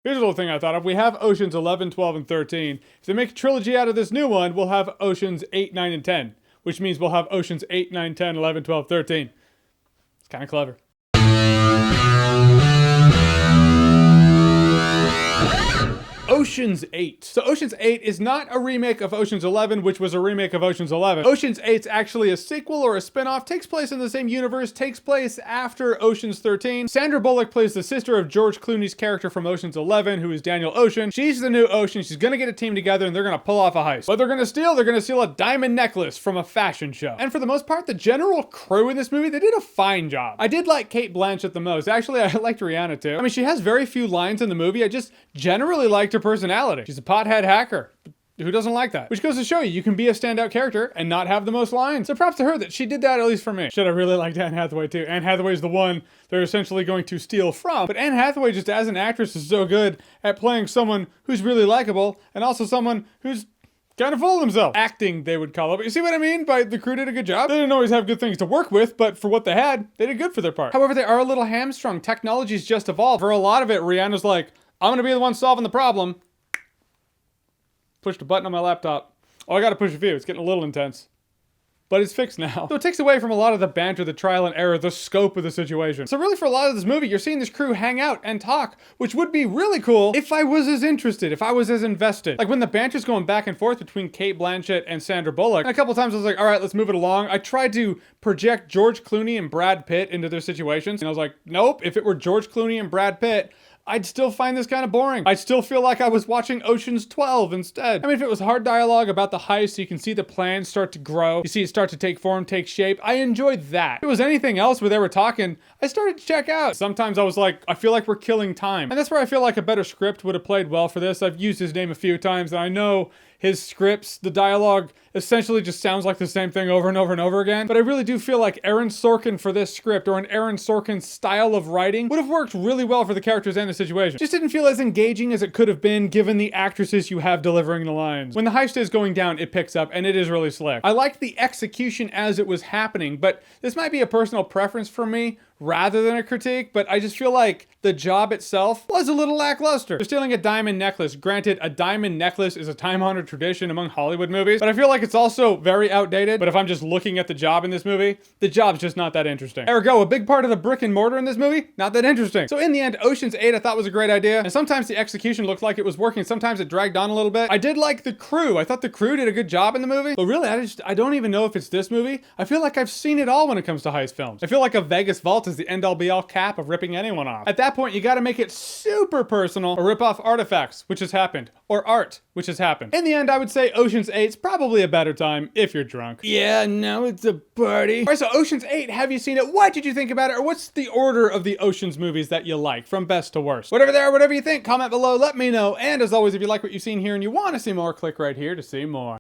Here's a little thing I thought of. We have Oceans 11, 12, and 13. If they make a trilogy out of this new one, we'll have Oceans 8, 9, and 10. Which means we'll have Oceans 8, 9, 10, 11, 12, 13. It's kind of clever. Oceans 8. So Oceans 8 is not a remake of Oceans 11, which was a remake of Oceans 11. Oceans 8 is actually a sequel or a spin-off, takes place in the same universe, takes place after Oceans 13. Sandra Bullock plays the sister of George Clooney's character from Oceans 11, who is Daniel Ocean. She's the new Ocean. She's gonna get a team together and they're gonna pull off a heist. What they're gonna steal a diamond necklace from a fashion show. And for the most part, the general crew in this movie, they did a fine job. I did like Cate Blanchett the most. Actually, I liked Rihanna too. I mean, she has very few lines in the movie. I just generally liked her personality. She's a pothead hacker. Who doesn't like that? Which goes to show you can be a standout character and not have the most lines. So props to her that she did that, at least for me. Should have really liked Anne Hathaway too. Anne Hathaway's the one they're essentially going to steal from. But Anne Hathaway just as an actress is so good at playing someone who's really likable and also someone who's kind of full of themselves. Acting, they would call it. But you see what I mean by the crew did a good job? They didn't always have good things to work with, but for what they had, they did good for their part. However, they are a little hamstrung. Technology's just evolved. For a lot of it, Rihanna's like, I'm gonna be the one solving the problem. Pushed a button on my laptop. Oh, I gotta push a few. It's getting a little intense. But it's fixed now. So it takes away from a lot of the banter, the trial and error, the scope of the situation. So really for a lot of this movie, you're seeing this crew hang out and talk, which would be really cool if I was as interested, if I was as invested. Like when the banter's going back and forth between Cate Blanchett and Sandra Bullock, and a couple times I was like, all right, let's move it along. I tried to project George Clooney and Brad Pitt into their situations. And I was like, nope, if it were George Clooney and Brad Pitt, I'd still find this kind of boring. I'd still feel like I was watching Ocean's 12 instead. I mean, if it was hard dialogue about the heist, so you can see the plans start to grow, you see it start to take form, take shape, I enjoyed that. If it was anything else where they were talking, I started to check out. Sometimes I was like, I feel like we're killing time. And that's where I feel like a better script would have played well for this. I've used his name a few times, and I know his scripts, the dialogue essentially just sounds like the same thing over and over and over again. But I really do feel like Aaron Sorkin for this script, or an Aaron Sorkin style of writing, would have worked really well for the characters and the situation. Just didn't feel as engaging as it could have been given the actresses you have delivering the lines. When the heist is going down, it picks up and it is really slick. I liked the execution as it was happening, but this might be a personal preference for me rather than a critique, but I just feel like the job itself was a little lackluster. They're stealing a diamond necklace. Granted, a diamond necklace is a time-honored tradition among Hollywood movies, but I feel like it's also very outdated. But if I'm just looking at the job in this movie, the job's just not that interesting. Ergo, a big part of the brick and mortar in this movie, not that interesting. So in the end, Ocean's 8 I thought was a great idea, and sometimes the execution looked like it was working, sometimes it dragged on a little bit. I did like the crew. I thought the crew did a good job in the movie, but really, I don't even know if it's this movie. I feel like I've seen it all when it comes to heist films. I feel like a Vegas vault is the end-all be-all cap of ripping anyone off. At that point, you gotta make it super personal or rip off artifacts, which has happened, or art, which has happened. In the end, I would say Ocean's 8's probably a better time if you're drunk. Yeah, no, it's a party. All right, so Ocean's 8, have you seen it? What did you think about it? Or what's the order of the Ocean's movies that you like, from best to worst? Whatever they are, whatever you think, comment below, let me know. And as always, if you like what you've seen here and you want to see more, click right here to see more.